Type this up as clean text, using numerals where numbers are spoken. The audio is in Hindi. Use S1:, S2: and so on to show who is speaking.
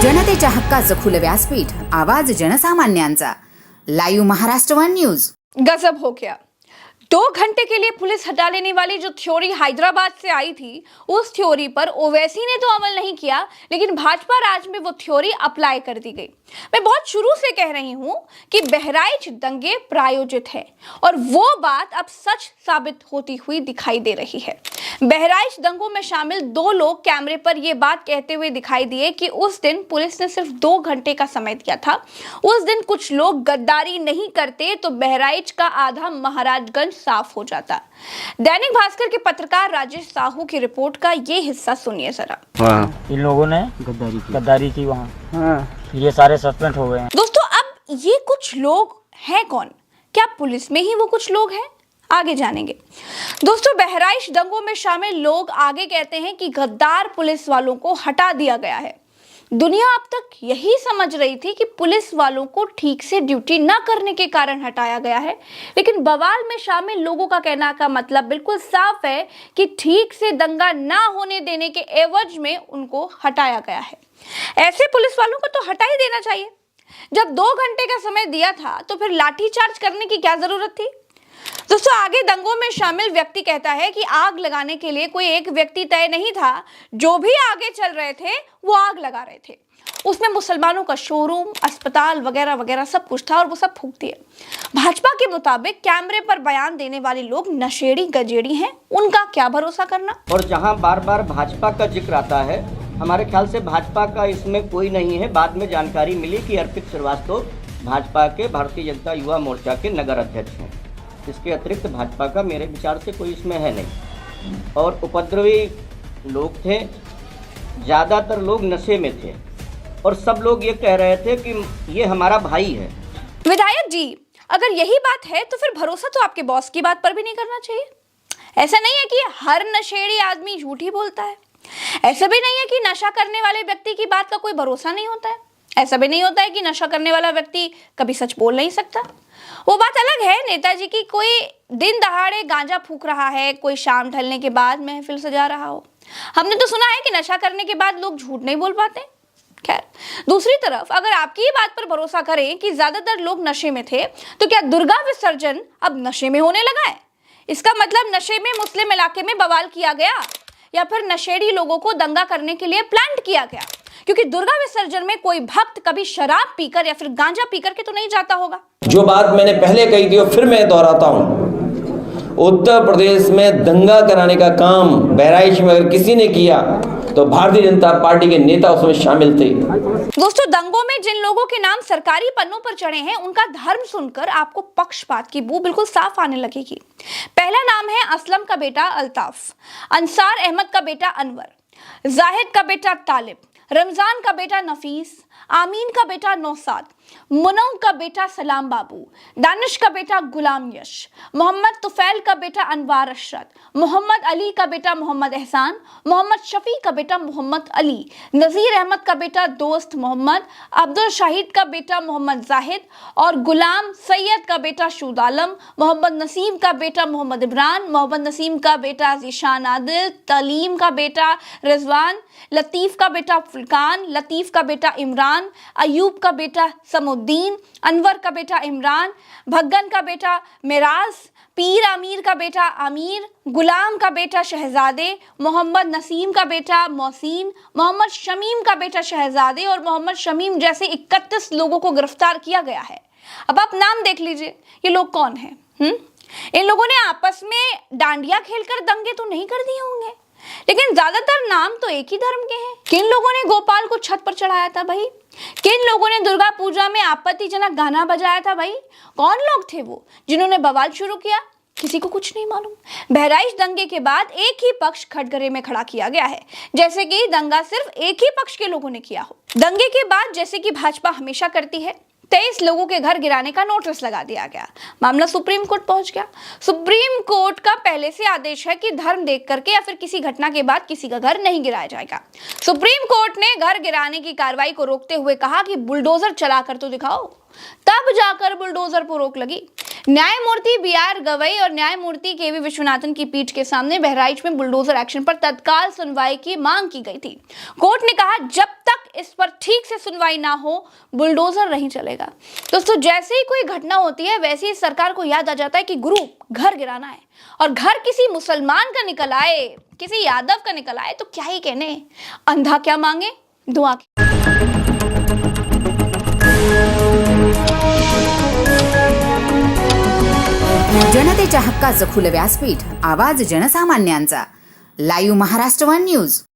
S1: जनतेच्या हक्काचं खुलं व्यासपीठ, आवाज जनसामान्यांचा। Live Maharashtra one news.
S2: गजब हो गया। 2 घंटे के लिए पुलिस हटा लेने वाली जो थ्योरी हैदराबाद से आई थी, उस थ्योरी पर ओवैसी ने तो अमल नहीं किया, लेकिन भाजपा राज में वो थ्योरी अप्लाई कर दी गई। मैं बहुत शुरू से कह रही हूं कि बहराइच दंगे प्रायोजित है और वो बात अब सच साबित होती हुई दिखाई दे रही है। बहराइच दंगों में शामिल 2 लोग कैमरे पर ये बात कहते हुए दिखाई दिए कि उस दिन पुलिस ने सिर्फ 2 घंटे का समय दिया था। उस दिन कुछ लोग गद्दारी नहीं करते तो बहराइच का आधा महाराजगंज साफ हो जाता। दैनिक भास्कर के पत्रकार राजेश साहू की रिपोर्ट का ये हिस्सा सुनिए जरा।
S3: इन लोगों ने गद्दारी की वहाँ। ये सारे सस्पेंड हो गए हैं।
S2: दोस्तों, अब ये कुछ लोग हैं कौन? क्या पुलिस में ही वो कुछ लोग हैं? आगे जानेंगे। दोस्तों, बहराइच दंगों में शामिल लोग आगे कहते हैं कि गद्दार पुलिस वालों को हटा दिया गया है। दुनिया अब तक यही समझ रही थी कि पुलिस वालों को ठीक से ड्यूटी न करने के कारण हटाया गया है, लेकिन बवाल में शामिल लोगों का कहना का मतलब बिल्कुल साफ है कि ठीक से दंगा ना होने देने के एवज में उनको हटाया गया है। ऐसे पुलिस वालों को तो हटा ही देना चाहिए। जब 2 घंटे का समय दिया था तो फिर लाठीचार्ज करने की क्या जरूरत थी? दोस्तों, आगे दंगों में शामिल व्यक्ति कहता है कि आग लगाने के लिए कोई एक व्यक्ति तय नहीं था। जो भी आगे चल रहे थे वो आग लगा रहे थे। उसमें मुसलमानों का शोरूम, अस्पताल वगैरह वगैरह सब कुछ था और वो सब फूक दिए। भाजपा के मुताबिक कैमरे पर बयान देने वाले लोग नशेड़ी गजेड़ी हैं, उनका क्या भरोसा करना।
S4: और जहां बार बार भाजपा का जिक्र आता है, हमारे ख्याल से भाजपा का इसमें कोई नहीं है। बाद में जानकारी मिली कि अर्पित श्रीवास्तव भाजपा के भारतीय जनता युवा मोर्चा के नगर अध्यक्ष हैं। इसके अतिरिक्त भाजपा का मेरे विचार से कोई इसमें है नहीं। और उपद्रवी लोग थे, ज़्यादातर लोग नशे में थे और सब लोग ये कह रहे थे कि ये हमारा भाई है।
S2: विधायक जी, अगर यही बात है तो फिर भरोसा तो आपके बॉस की बात पर भी नहीं करना चाहिए। ऐसा नहीं है कि हर नशेड़ी आदमी झूठ ही बोलता है। ऐसा भी नहीं है कि नशा करने वाले व्यक्ति की बात का कोई भरोसा नहीं होता है। ऐसा भी नहीं होता है कि नशा करने वाला व्यक्ति कभी सच बोल नहीं सकता। वो बात अलग है नेताजी की कोई दिन दहाड़े गांजा फूक रहा है, कोई शाम ढलने के बाद महफिल सजा रहा हो। हमने तो सुना है कि नशा करने के बाद लोग झूठ नहीं बोल पाते। खैर, दूसरी तरफ अगर आपकी ये बात पर भरोसा करें कि ज्यादातर लोग नशे में थे, तो क्या दुर्गा विसर्जन अब नशे में होने लगा है? इसका मतलब नशे में मुस्लिम इलाके में बवाल किया गया या फिर नशेड़ी लोगों को दंगा करने के लिए प्लान किया गया? क्योंकि दुर्गा विसर्जन में कोई भक्त कभी शराब पीकर या फिर गांजा पीकर के तो नहीं जाता होगा।
S5: जो बात मैंने पहले कही थी और फिर मैं दोहराता हूं, उत्तर प्रदेश में दंगा कराने का काम बहराइच में अगर किसी ने किया तो भारतीय जनता पार्टी के नेता उसमें शामिल थे।
S2: दोस्तों, दंगों में जिन लोगों के नाम सरकारी पन्नों पर चढ़े हैं, उनका धर्म सुनकर आपको पक्षपात की बू बिल्कुल साफ आने लगेगी। पहला नाम है असलम का बेटा अल्ताफ, अंसार अहमद का बेटा अनवर, जाहिद का बेटा तालिब, रमजान का बेटा नफीस, आमीन का बेटा नौसाद, मुनौ का बेटा सलाम बाबू, दानिश का बेटा गुलाम यश, मोहम्मद तुफैल का बेटा अनवार अशरत, मोहम्मद अली का बेटा मोहम्मद एहसान, मोहम्मद शफी का बेटा मोहम्मद अली, नज़ीर अहमद का बेटा दोस्त मोहम्मद, अब्दुल शाहिद का बेटा मोहम्मद जाहिद और गुलाम सैयद का बेटा शूद आलम, मोहम्मद नसीम का बेटा मोहम्मद इमरान, मोहम्मद नसीम का बेटा जीशान आदिल, तलीम का बेटा रिजवान, लतीफ़ का बेटा फुलकान, लतीफ़ का बेटा इमरान, अयूब का बेटा समुद्दीन, अनवर का बेटा इमरान, भग्गन का बेटा मिराज, पीर आमिर का बेटा आमिर, गुलाम का बेटा शहजादे, मोहम्मद नसीम का बेटा मोहसिन, मोहम्मद शमीम का बेटा शहजादे और मोहम्मद शमीम जैसे 31 लोगों को गिरफ्तार किया गया है। अब आप नाम देख लीजिए, ये लोग कौन हैं? इन लोगों ने आपस में डांडिया खेलकर दंगे तो नहीं कर दिए होंगे, लेकिन ज्यादातर नाम तो एक ही धर्म के हैं। किन लोगों ने गोपाल को छत पर चढ़ाया था भाई? किन लोगों ने दुर्गा पूजा में आपत्तिजनक गाना बजाया था भाई? कौन लोग थे वो जिन्होंने बवाल शुरू किया? किसी को कुछ नहीं मालूम। बहराइच दंगे के बाद एक ही पक्ष कटघरे में खड़ा किया गया है, जैसे कि दंगा सिर्फ एक ही पक्ष के लोगों ने किया हो। दंगे के बाद जैसे कि भाजपा हमेशा करती है, 23 लोगों के घर गिराने का नोटिस लगा दिया गया। मामला सुप्रीम कोर्ट पहुंच गया। सुप्रीम कोर्ट का पहले से आदेश है कि धर्म देख करके या फिर किसी घटना के बाद किसी का घर नहीं गिराया जाएगा। सुप्रीम कोर्ट ने घर गिराने की कार्रवाई को रोकते हुए कहा कि बुलडोजर चलाकर तो दिखाओ, तब जाकर बुलडोजर पर रोक लगी। न्यायमूर्ति बी.आर. गवई और न्यायमूर्ति के.वी. विश्वनाथन की पीठ के सामने बहराइच में बुलडोजर एक्शन पर तत्काल सुनवाई की मांग की गई थी। कोर्ट ने कहा जब तक इस पर ठीक से सुनवाई ना हो बुलडोजर नहीं चलेगा। दोस्तों, जैसे ही कोई घटना होती है वैसे ही सरकार को याद आ जाता है कि गुरु घर गिराना है, और घर किसी मुसलमान का निकल आए, किसी यादव का निकल आए तो क्या ही कहने, अंधा क्या मांगे दुआ।
S1: जनतेच्या हक्काचं खुलं व्यासपीठ, आवाज जनसामान्यांचा. Live Maharashtra 1 news.